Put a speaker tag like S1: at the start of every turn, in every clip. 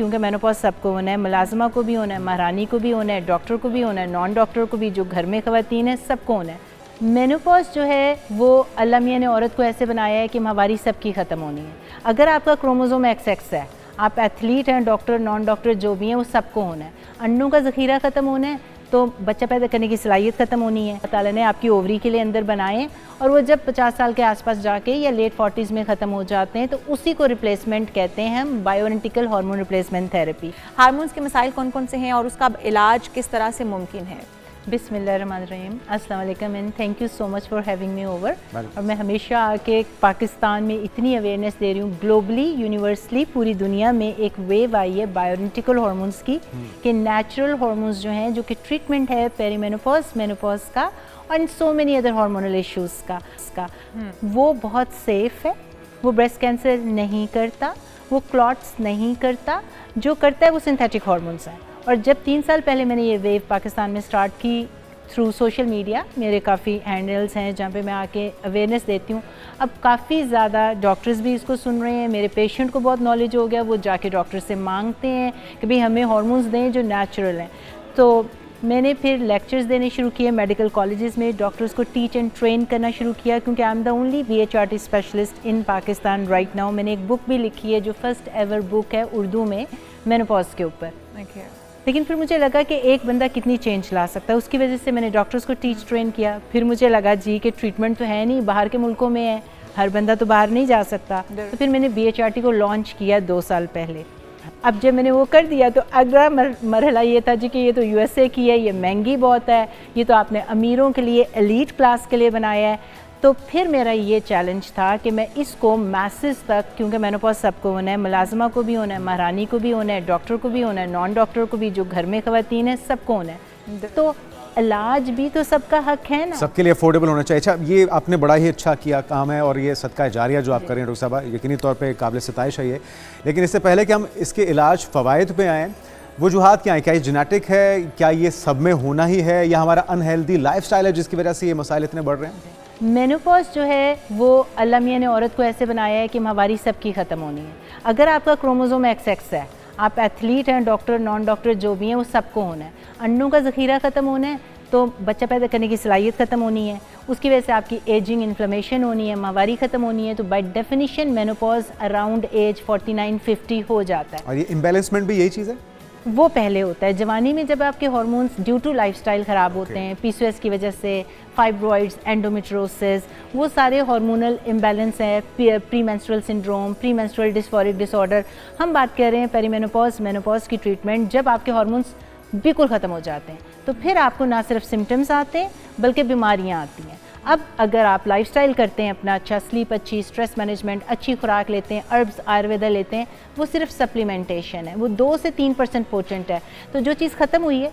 S1: क्योंकि मेनोपॉज सबको होना है, मुलाजमा को भी होना है, महारानी को भी होना है, डॉक्टर को भी होना है, नॉन डॉक्टर को भी, जो घर में ख़वातीन है सबको होना है। मेनोपॉज जो है वो अल्लाह मियाँ ने औरत को ऐसे बनाया है कि हमारी सबकी ख़त्म होनी है। अगर आपका क्रोमोसोम XX है, आप एथलीट हैं, डॉक्टर नॉन डॉक्टर जो भी हैं, वो सबको होना है। अंडों का ज़ख़ीरा ख़त्म होना है तो बच्चा पैदा करने की सलाहियत ख़त्म होनी है। अल्लाह ताला ने आपकी ओवरी के लिए अंदर बनाए और वो जब 50 साल के आसपास जाके या लेट 40s में ख़त्म हो जाते हैं तो उसी को रिप्लेसमेंट कहते हैं हम बायोइडेंटिकल हार्मोन रिप्लेसमेंट थेरेपी।
S2: हार्मोन्स के मसाइल कौन कौन से हैं और उसका इलाज किस तरह से मुमकिन है?
S1: बिस्मिल्लाहिर्रहमानिर्रहीम, अस्सलाम वालेकुम and thank you so much for having me over. और मैं हमेशा आके पाकिस्तान में इतनी अवेयरनेस दे रही हूँ, ग्लोबली यूनिवर्सली पूरी दुनिया में एक वेव आई है बायोइडेंटिकल हार्मोन्स की कि नेचुरल हार्मोन्स जो हैं, जो कि ट्रीटमेंट है पेरीमेनोपॉज, मेनोपॉज का और so many other hormonal issues का वो बहुत सेफ़ है। वो ब्रेस्ट कैंसर नहीं करता, वो क्लॉट्स नहीं करता, जो करता है वो सिंथेटिक हार्मोन्स हैं। और जब 3 साल पहले मैंने ये वेव पाकिस्तान में स्टार्ट की थ्रू सोशल मीडिया, मेरे काफ़ी हैंडल्स हैं जहाँ पे मैं आके अवेयरनेस देती हूँ। अब काफ़ी ज़्यादा डॉक्टर्स भी इसको सुन रहे हैं, मेरे पेशेंट को बहुत नॉलेज हो गया, वो जाके डॉक्टर से मांगते हैं कि भाई हमें हार्मोन्स दें जो नेचुरल हैं। तो मैंने फिर लेक्चर्स देने शुरू किए मेडिकल कॉलेजेस में, डॉक्टर्स को टीच एंड ट्रेन करना शुरू किया क्योंकि I am the only BHRT specialist in Pakistan right now. मैंने एक बुक भी लिखी है जो फर्स्ट एवर बुक है उर्दू में मेनोपॉज के ऊपर। लेकिन फिर मुझे लगा कि एक बंदा कितनी चेंज ला सकता है, उसकी वजह से मैंने डॉक्टर्स को टीच ट्रेन किया। फिर मुझे लगा जी कि ट्रीटमेंट तो है नहीं, बाहर के मुल्कों में है, हर बंदा तो बाहर नहीं जा सकता। तो फिर मैंने BHRT को लॉन्च किया 2 साल पहले। अब जब मैंने वो कर दिया तो अगला मरहला ये था जी कि ये तो USA की है, ये महंगी बहुत है, ये तो आपने अमीरों के लिए, एलीट क्लास के लिए बनाया है। तो फिर मेरा ये चैलेंज था कि मैं इसको मैसेज तक, क्योंकि मेनोपॉज सबको होना है, मुलाजमा को भी होना है, महारानी को भी होना है, डॉक्टर को भी होना है, नॉन डॉक्टर को भी, जो घर में ख़वातीन है सबको होना है। तो इलाज भी तो सबका हक है ना,
S3: सबके लिए अफोर्डेबल होना चाहिए। अच्छा, ये आपने बड़ा ही अच्छा किया काम है और ये सदका जारिया जो आप कर रहे हैं डॉक्टर साहबा, यकीनी तौर पे काबिल सिताइश है ये। लेकिन इससे पहले कि हम इसके इलाज फ़वाइद पे आएँ, वजूहात क्या है? क्या ये जेनेटिक है, क्या ये सब में होना ही है, या हमारा अनहेल्दी लाइफस्टाइल है जिसकी वजह से ये मसाइल इतने बढ़ रहे हैं?
S1: मेनोपॉज जो है वो अल्लाह मियाँ ने औरत को ऐसे बनाया है कि हमारी सबकी ख़त्म होनी है। अगर आपका क्रोमोसोम XX है, आप एथलीट हैं, डॉक्टर नॉन डॉक्टर जो भी हैं, वो सबको होना है। अंडों का ज़ख़ीरा ख़त्म होना है तो बच्चा पैदा करने की सलाहियत ख़त्म होनी है, उसकी वजह से आपकी एजिंग, इन्फ्लेमेशन होनी है, माहवारी ख़त्म होनी है। तो by definition menopause around age 49-50 हो जाता है।
S3: और ये इम्बैलेंसमेंट भी यही चीज़ है?
S1: वो पहले होता है जवानी में, जब आपके हार्मोन्स ड्यू टू लाइफस्टाइल ख़राब होते हैं, PCOS की वजह से, फाइब्रॉइड्स, एंडोमेट्रोसिस, वो सारे हार्मोनल इम्बैलेंस है, pre menstrual syndrome, pre menstrual dysphoric disorder. हम बात कर रहे हैं पेरीमेनोपॉज, मेनोपॉज की ट्रीटमेंट जब आपके हार्मोन्स बिल्कुल ख़त्म हो जाते हैं तो फिर आपको ना सिर्फ सिम्टम्स आते हैं बल्कि बीमारियाँ आती हैं। अब अगर आप लाइफस्टाइल करते हैं अपना अच्छा, स्लीप अच्छी, स्ट्रेस मैनेजमेंट, अच्छी खुराक लेते हैं, अर्ब्स आयुर्वेदा लेते हैं, वो सिर्फ सप्लीमेंटेशन है, वो 2 से 3% पोटेंट है। तो जो चीज़ ख़त्म हुई है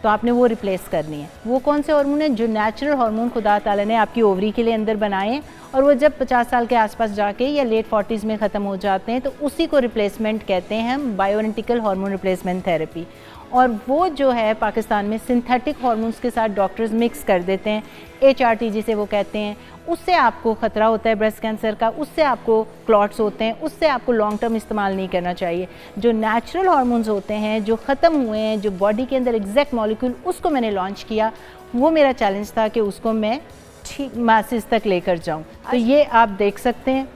S1: तो आपने वो रिप्लेस करनी है। वो कौन से हार्मोन है? जो नेचुरल हार्मोन खुदा ताला ने आपकी ओवरी के लिए अंदर बनाए और वो जब 50 साल के आसपास जाके या लेट 40s में ख़त्म हो जाते हैं तो उसी को रिप्लेसमेंट कहते हैं हम बायोइडेंटिकल हार्मोन रिप्लेसमेंट थेरेपी। और वो जो है पाकिस्तान में सिंथेटिक हार्मोन्स के साथ डॉक्टर्स मिक्स कर देते हैं, HRT जिसे वो कहते हैं। उससे आपको ख़तरा होता है ब्रेस्ट कैंसर का, उससे आपको क्लॉट्स होते हैं, उससे आपको लॉन्ग टर्म इस्तेमाल नहीं करना चाहिए। जो नेचुरल हार्मोन्स होते हैं, जो ख़त्म हुए हैं, जो बॉडी के अंदर एग्जैक्ट मॉलिक्यूल, उसको मैंने लॉन्च किया। वो मेरा चैलेंज था कि उसको मैं ठीक मैसेज तक लेकर जाऊँ। तो ये आप देख सकते हैं,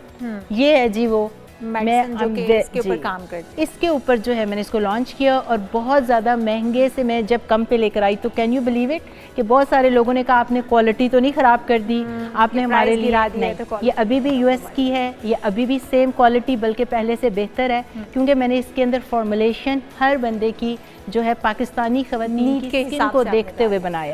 S1: ये है जी वो
S2: मेडिसिन जो कि इसके ऊपर काम करती है।
S1: इसके ऊपर जो है मैंने इसको लॉन्च किया और बहुत ज़्यादा महंगे से मैं जब कम पे लेकर आई तो कैन यू बिलीव इट कि बहुत सारे लोगों ने कहा आपने क्वालिटी तो नहीं ख़राब कर दी, आपने हमारे लिए
S2: गिरा दिया।
S1: नहीं, ये अभी भी US की है, ये अभी भी सेम क्वालिटी बल्कि पहले से बेहतर है क्योंकि मैंने इसके अंदर फॉर्मुलेशन हर बंदे की जो है पाकिस्तानी ख़वातीन की स्किन को देखते हुए बनाया।